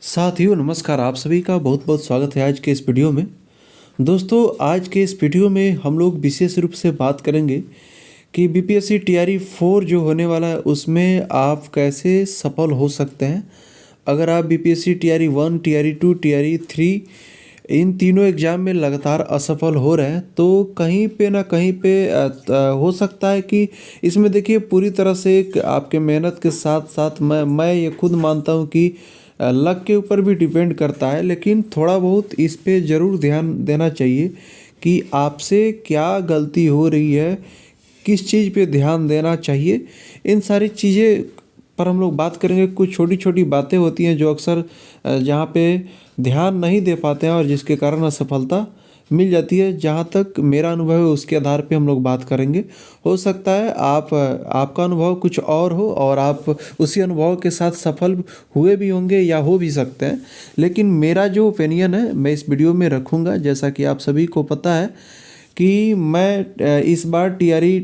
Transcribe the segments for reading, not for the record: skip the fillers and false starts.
साथियों नमस्कार। आप सभी का बहुत बहुत स्वागत है आज के इस वीडियो में। दोस्तों आज के इस वीडियो में हम लोग विशेष रूप से बात करेंगे कि बीपीएससी टीआरई 4 जो होने वाला है उसमें आप कैसे सफल हो सकते हैं। अगर आप बीपीएससी टीआरई 1, टीआरई 2, टीआरई 3 इन तीनों एग्ज़ाम में लगातार असफल हो रहे हैं तो कहीं पे ना कहीं पे हो सकता है कि इसमें देखिए पूरी तरह से एक आपके मेहनत के साथ साथ मैं ये खुद मानता हूँ कि लक के ऊपर भी डिपेंड करता है, लेकिन थोड़ा बहुत इस पे ज़रूर ध्यान देना चाहिए कि आपसे क्या गलती हो रही है, किस चीज़ पे ध्यान देना चाहिए। इन सारी चीज़ें पर हम लोग बात करेंगे। कुछ छोटी छोटी बातें होती हैं जो अक्सर जहाँ पे ध्यान नहीं दे पाते हैं और जिसके कारण असफलता मिल जाती है। जहाँ तक मेरा अनुभव है उसके आधार पे हम लोग बात करेंगे। हो सकता है आपका अनुभव कुछ और हो और आप उसी अनुभव के साथ सफल हुए भी होंगे या हो भी सकते हैं, लेकिन मेरा जो ओपिनियन है मैं इस वीडियो में रखूँगा। जैसा कि आप सभी को पता है कि मैं इस बार टीआरई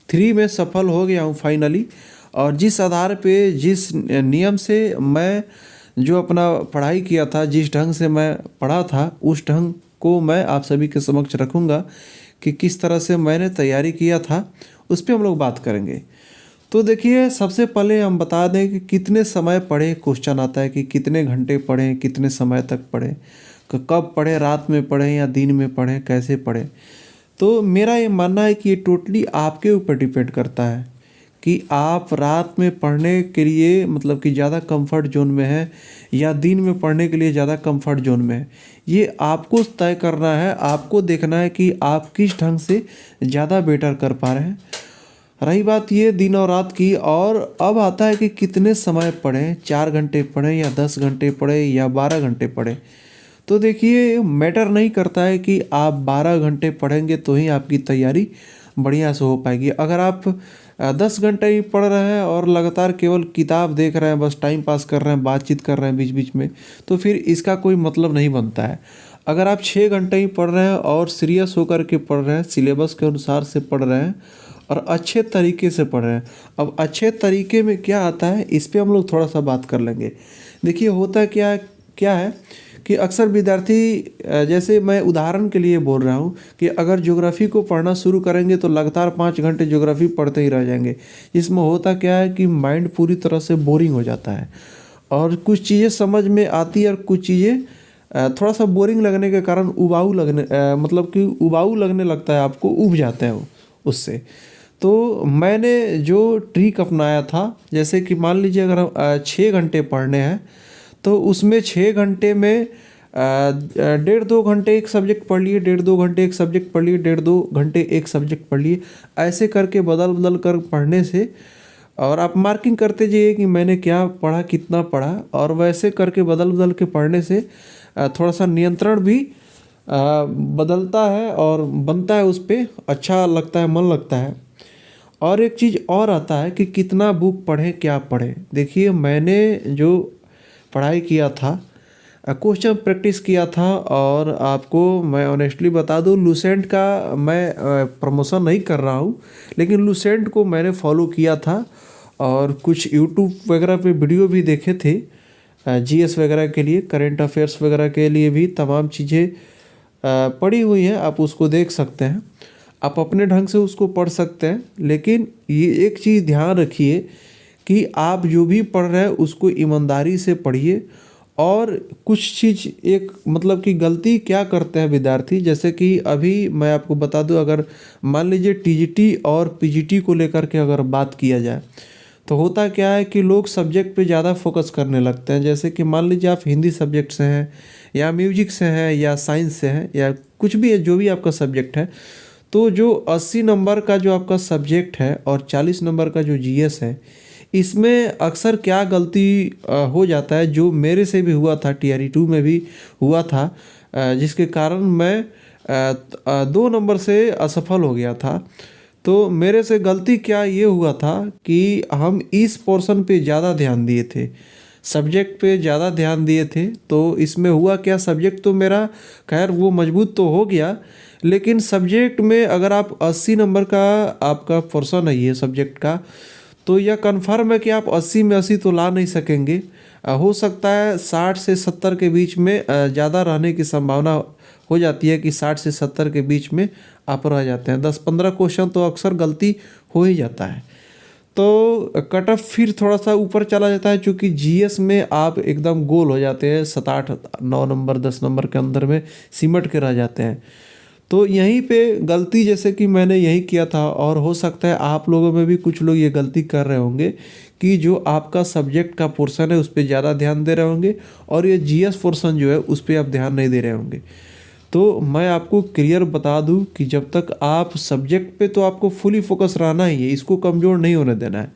3 में सफल हो गया हूँ फाइनली। और जिस आधार पे, जिस नियम से मैं जो अपना पढ़ाई किया था, जिस ढंग से मैं पढ़ा था, उस ढंग को मैं आप सभी के समक्ष रखूँगा कि किस तरह से मैंने तैयारी किया था, उस पर हम लोग बात करेंगे। तो देखिए सबसे पहले हम बता दें कि कितने समय पढ़े। क्वेश्चन आता है कि कितने घंटे पढ़ें, कितने समय तक पढ़ें, कब पढ़ें, रात में पढ़ें या दिन में पढ़ें, कैसे पढ़ें। तो मेरा ये मानना है कि ये टोटली आपके ऊपर डिपेंड करता है कि आप रात में पढ़ने के लिए मतलब कि ज़्यादा कंफर्ट जोन में है या दिन में पढ़ने के लिए ज़्यादा कंफर्ट जोन में है। ये आपको तय करना है, आपको देखना है कि आप किस ढंग से ज़्यादा बेटर कर पा रहे हैं। रही बात ये दिन और रात की, और अब आता है कि कितने समय पढ़ें, 4 घंटे पढ़ें या 10 घंटे पढ़ें या 12 घंटे पढ़ें। तो देखिए मैटर नहीं करता है कि आप 12 घंटे पढ़ेंगे तो ही आपकी तैयारी बढ़िया से हो पाएगी। अगर आप 10 घंटे ही पढ़ रहे हैं और लगातार केवल किताब देख रहे हैं, बस टाइम पास कर रहे हैं, बातचीत कर रहे हैं बीच बीच में, तो फिर इसका कोई मतलब नहीं बनता है। अगर आप 6 घंटे ही पढ़ रहे हैं और सीरियस होकर के पढ़ रहे हैं, सिलेबस के अनुसार से पढ़ रहे हैं और अच्छे तरीके से पढ़ रहे हैं। अब अच्छे तरीके में क्या आता है इस पे हम लोग थोड़ा सा बात कर लेंगे। देखिए होता क्या क्या है कि अक्सर विद्यार्थी, जैसे मैं उदाहरण के लिए बोल रहा हूँ कि अगर ज्योग्राफी को पढ़ना शुरू करेंगे तो लगातार 5 घंटे ज्योग्राफी पढ़ते ही रह जाएंगे। इसमें होता क्या है कि माइंड पूरी तरह से बोरिंग हो जाता है और कुछ चीज़ें समझ में आती है और कुछ चीज़ें थोड़ा सा बोरिंग लगने के कारण मतलब कि उबाऊ लगने लगता है, आपको उब जाते हैं उससे। तो मैंने जो ट्रिक अपनाया था, जैसे कि मान लीजिए अगर हम 6 घंटे पढ़ने हैं तो उसमें 6 घंटे में 1.5-2 घंटे एक सब्जेक्ट पढ़ लिए, 1.5-2 घंटे एक सब्जेक्ट पढ़ लिए, 1.5-2 घंटे एक सब्जेक्ट पढ़ लिए। ऐसे करके बदल बदल कर पढ़ने से, और आप मार्किंग करते जाइए कि मैंने क्या पढ़ा, कितना पढ़ा, और वैसे करके बदल बदल के पढ़ने से थोड़ा सा नियंत्रण भी बदलता है और बनता है, उस पर अच्छा लगता है, मन लगता है। और एक चीज़ और आता है कि कितना बुक पढ़ें, क्या पढ़ें। देखिए मैंने जो पढ़ाई किया था, क्वेश्चन प्रैक्टिस किया था, और आपको मैं ऑनेस्टली बता दूं लूसेंट का मैं प्रमोशन नहीं कर रहा हूं, लेकिन लूसेंट को मैंने फॉलो किया था और कुछ यूट्यूब वगैरह पे वीडियो भी देखे थे। जीएस वगैरह के लिए, करंट अफेयर्स वगैरह के लिए भी तमाम चीज़ें पढ़ी हुई हैं, आप उसको देख सकते हैं, आप अपने ढंग से उसको पढ़ सकते हैं। लेकिन ये एक चीज़ ध्यान रखिए कि आप जो भी पढ़ रहे हैं उसको ईमानदारी से पढ़िए। और कुछ चीज़ एक मतलब कि गलती क्या करते हैं विद्यार्थी, जैसे कि अभी मैं आपको बता दूं, अगर मान लीजिए टीजीटी और पीजीटी को लेकर के अगर बात किया जाए तो होता क्या है कि लोग सब्जेक्ट पे ज़्यादा फोकस करने लगते हैं। जैसे कि मान लीजिए आप हिंदी सब्जेक्ट से हैं या म्यूजिक से हैं या साइंस से हैं या कुछ भी है, जो भी आपका सब्जेक्ट है, तो जो 80 नंबर का जो आपका सब्जेक्ट है और 40 नंबर का जो जीएस है, इसमें अक्सर क्या गलती हो जाता है, जो मेरे से भी हुआ था, टीआरई 2 में भी हुआ था, जिसके कारण मैं 2 नंबर से असफल हो गया था। तो मेरे से गलती क्या ये हुआ था कि हम इस पोर्शन पे ज़्यादा ध्यान दिए थे, सब्जेक्ट पे ज़्यादा ध्यान दिए थे। तो इसमें हुआ क्या, सब्जेक्ट तो मेरा खैर वो मजबूत तो हो गया, लेकिन सब्जेक्ट में अगर आप 80 नंबर का आपका पोर्शन है ये सब्जेक्ट का, तो यह कन्फर्म है कि आप 80 में 80 तो ला नहीं सकेंगे। हो सकता है 60 से 70 के बीच में ज़्यादा रहने की संभावना हो जाती है कि 60 से 70 के बीच में आप रह जाते हैं। 10-15 क्वेश्चन तो अक्सर गलती हो ही जाता है। तो कट ऑफ फिर थोड़ा सा ऊपर चला जाता है, क्योंकि जीएस में आप एकदम गोल हो जाते हैं, 7-8-9 नंबर 10 नंबर के अंदर में सिमट के रह जाते हैं। तो यहीं पे गलती जैसे कि मैंने यही किया था, और हो सकता है आप लोगों में भी कुछ लोग ये गलती कर रहे होंगे कि जो आपका सब्जेक्ट का पोर्शन है उस पर ज़्यादा ध्यान दे रहे होंगे, और ये जीएस पोर्शन जो है उस पर आप ध्यान नहीं दे रहे होंगे। तो मैं आपको क्लियर बता दूं कि जब तक आप सब्जेक्ट पे तो आपको फुली फोकस रहना ही है, इसको कमज़ोर नहीं होने देना है,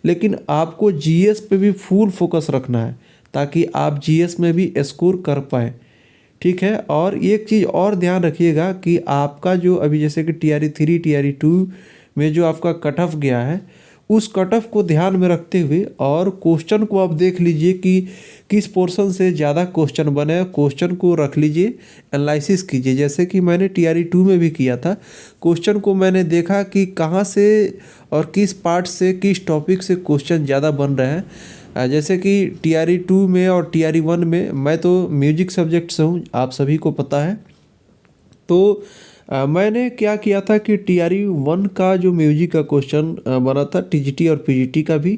लेकिन आपको जीएस पे भी फुल फोकस रखना है ताकि आप जीएस में भी स्कोर कर पाए। ठीक है। और एक चीज़ और ध्यान रखिएगा कि आपका जो अभी जैसे कि टीआरई 3 टीआरई 2 में जो आपका कट ऑफ गया है, उस कट ऑफ को ध्यान में रखते हुए और क्वेश्चन को आप देख लीजिए कि किस पोर्शन से ज़्यादा क्वेश्चन बने, क्वेश्चन को रख लीजिए, एनालिसिस कीजिए। जैसे कि मैंने टीआरई 2 में भी किया था, क्वेश्चन को मैंने देखा कि कहाँ से और किस पार्ट से, किस टॉपिक से क्वेश्चन ज़्यादा बन रहे हैं। जैसे कि टीआरई 2 में और टीआरई 1 में, मैं तो म्यूजिक सब्जेक्ट से हूँ, आप सभी को पता है। तो मैंने क्या किया था कि टीआरई 1 का जो म्यूजिक का क्वेश्चन बना था, टीजीटी और पीजीटी का भी,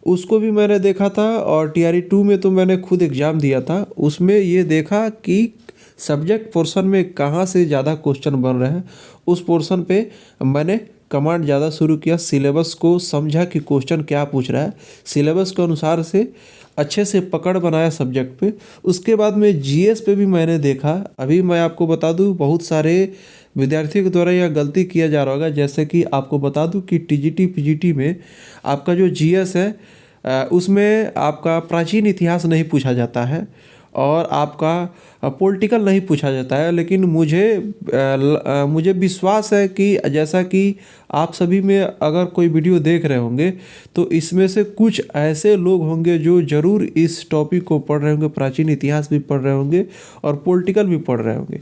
उसको भी मैंने देखा था। और टीआरई 2 में तो मैंने खुद एग्ज़ाम दिया था, उसमें ये देखा कि सब्जेक्ट पोर्शन में कहाँ से ज़्यादा क्वेश्चन बन रहे हैं, उस पोर्शन पे मैंने कमांड ज़्यादा शुरू किया। सिलेबस को समझा कि क्वेश्चन क्या पूछ रहा है, सिलेबस के अनुसार से अच्छे से पकड़ बनाया सब्जेक्ट पे। उसके बाद में जीएस पे भी मैंने देखा। अभी मैं आपको बता दूं, बहुत सारे विद्यार्थियों के द्वारा यह गलती किया जा रहा होगा। जैसे कि आपको बता दूं कि टीजीटी पीजीटी में आपका जो जीएस है उसमें आपका प्राचीन इतिहास नहीं पूछा जाता है और आपका पॉलिटिकल नहीं पूछा जाता है। लेकिन मुझे विश्वास है कि जैसा कि आप सभी में अगर कोई वीडियो देख रहे होंगे तो इसमें से कुछ ऐसे लोग होंगे जो ज़रूर इस टॉपिक को पढ़ रहे होंगे, प्राचीन इतिहास भी पढ़ रहे होंगे और पॉलिटिकल भी पढ़ रहे होंगे।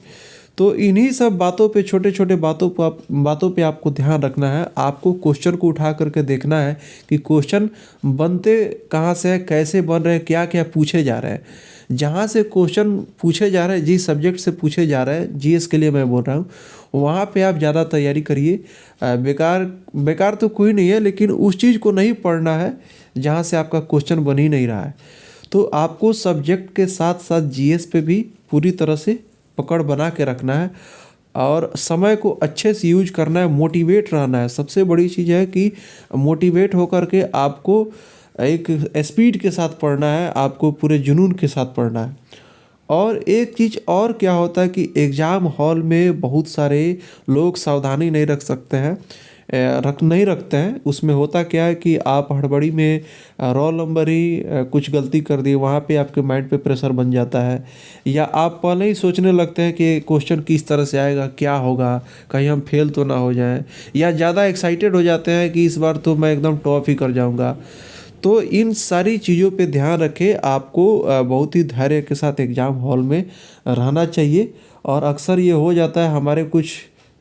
तो इन्हीं सब बातों पे, छोटे छोटे बातों पे आपको ध्यान रखना है। आपको क्वेश्चन को उठा करके देखना है कि क्वेश्चन बनते कहाँ से है, कैसे बन रहे हैं, क्या क्या पूछे जा रहे हैं। जहाँ से क्वेश्चन पूछे जा रहे हैं, जिस सब्जेक्ट से पूछे जा रहे हैं, जीएस के लिए मैं बोल रहा हूँ, वहाँ पे आप ज़्यादा तैयारी करिए। बेकार तो कोई नहीं है, लेकिन उस चीज़ को नहीं पढ़ना है जहाँ से आपका क्वेश्चन बन ही नहीं रहा है। तो आपको सब्जेक्ट के साथ साथ जीएस पे भी पूरी तरह से पकड़ बना के रखना है और समय को अच्छे से यूज करना है, मोटिवेट रहना है। सबसे बड़ी चीज़ है कि मोटिवेट होकर के आपको एक स्पीड के साथ पढ़ना है, आपको पूरे जुनून के साथ पढ़ना है। और एक चीज़ और क्या होता है कि एग्ज़ाम हॉल में बहुत सारे लोग सावधानी नहीं नहीं रखते हैं। उसमें होता क्या है कि आप हड़बड़ी में रोल नंबर ही कुछ गलती कर दिए, वहाँ पे आपके माइंड पे प्रेशर बन जाता है, या आप पहले ही सोचने लगते हैं कि क्वेश्चन किस तरह से आएगा, क्या होगा, कहीं हम फेल तो ना हो जाएं, या ज़्यादा एक्साइटेड हो जाते हैं कि इस बार तो मैं एकदम टॉप ही कर जाऊँगा। तो इन सारी चीज़ों पे ध्यान रखें। आपको बहुत ही धैर्य के साथ एग्ज़ाम हॉल में रहना चाहिए। और अक्सर ये हो जाता है, हमारे कुछ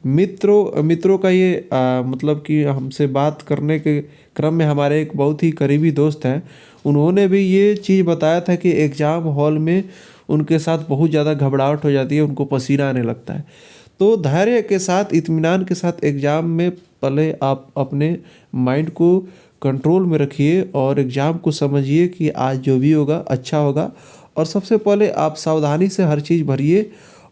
मित्रों का ये मतलब कि हमसे बात करने के क्रम में हमारे एक बहुत ही करीबी दोस्त हैं, उन्होंने भी ये चीज़ बताया था कि एग्ज़ाम हॉल में उनके साथ बहुत ज़्यादा घबराहट हो जाती है, उनको पसीना आने लगता है। तो धैर्य के साथ, इत्मीनान के साथ एग्ज़ाम में पहले आप अपने माइंड को कंट्रोल में रखिए और एग्ज़ाम को समझिए कि आज जो भी होगा अच्छा होगा। और सबसे पहले आप सावधानी से हर चीज़ भरिए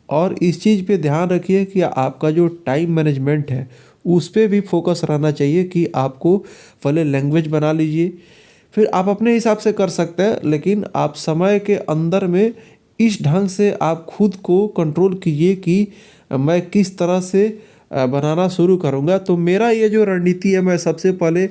और इस चीज़ पे ध्यान रखिए कि आपका जो टाइम मैनेजमेंट है उस पे भी फोकस रहना चाहिए कि आपको पहले लैंग्वेज बना लीजिए, फिर आप अपने हिसाब से कर सकते हैं, लेकिन आप समय के अंदर में इस ढंग से आप खुद को कंट्रोल कीजिए कि मैं किस तरह से बनाना शुरू करूँगा। तो मेरा ये जो रणनीति है, मैं सबसे पहले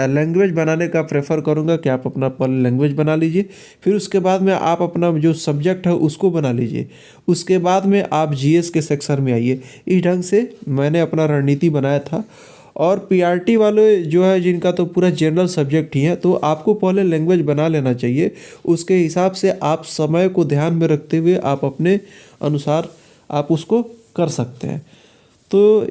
लैंग्वेज बनाने का प्रेफर करूँगा कि आप अपना पहले लैंग्वेज बना लीजिए, फिर उसके बाद में आप अपना जो सब्जेक्ट है उसको बना लीजिए, उसके बाद में आप जीएस के सेक्शन में आइए। इस ढंग से मैंने अपना रणनीति बनाया था। और पीआरटी वाले जो है, जिनका तो पूरा जनरल सब्जेक्ट ही है, तो आपको पहले लैंग्वेज बना लेना चाहिए। उसके हिसाब से आप समय को ध्यान में रखते हुए आप अपने अनुसार आप उसको कर सकते हैं। तो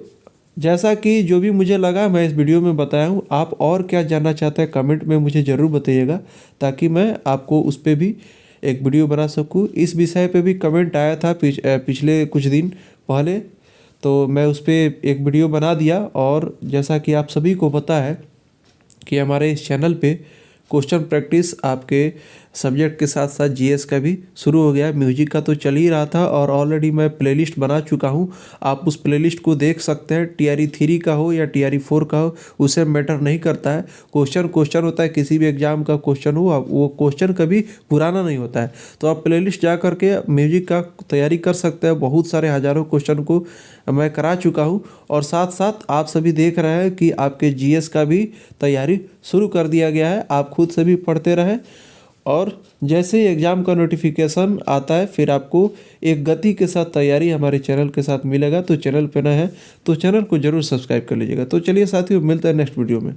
जैसा कि जो भी मुझे लगा मैं इस वीडियो में बताया हूँ। आप और क्या जानना चाहते हैं कमेंट में मुझे ज़रूर बताइएगा, ताकि मैं आपको उस पर भी एक वीडियो बना सकूँ। इस विषय पे भी कमेंट आया था पिछले कुछ दिन पहले, तो मैं उस पर एक वीडियो बना दिया। और जैसा कि आप सभी को पता है कि हमारे इस चैनल पे क्वेश्चन प्रैक्टिस आपके सब्जेक्ट के साथ साथ जीएस का भी शुरू हो गया है। म्यूजिक का तो चल ही रहा था और ऑलरेडी मैं प्लेलिस्ट बना चुका हूँ। आप उस प्लेलिस्ट को देख सकते हैं। टीआरई 3 का हो या टीआरई 4 का हो, उसे मैटर नहीं करता है। क्वेश्चन होता है, किसी भी एग्जाम का क्वेश्चन हो, वो क्वेश्चन कभी पुराना नहीं होता है। तो आप प्लेलिस्ट जा करके म्यूजिक का तैयारी कर सकते हैं। बहुत सारे हज़ारों क्वेश्चन को मैं करा चुका हूँ। और साथ साथ आप सभी देख रहे हैं कि आपके जीएस का भी तैयारी शुरू कर दिया गया है। आप खुद से भी पढ़ते रहें, और जैसे ही एग्ज़ाम का नोटिफिकेशन आता है फिर आपको एक गति के साथ तैयारी हमारे चैनल के साथ मिलेगा। तो चैनल पे नए हैं तो चैनल को ज़रूर सब्सक्राइब कर लीजिएगा। तो चलिए साथियों, मिलते हैं नेक्स्ट वीडियो में।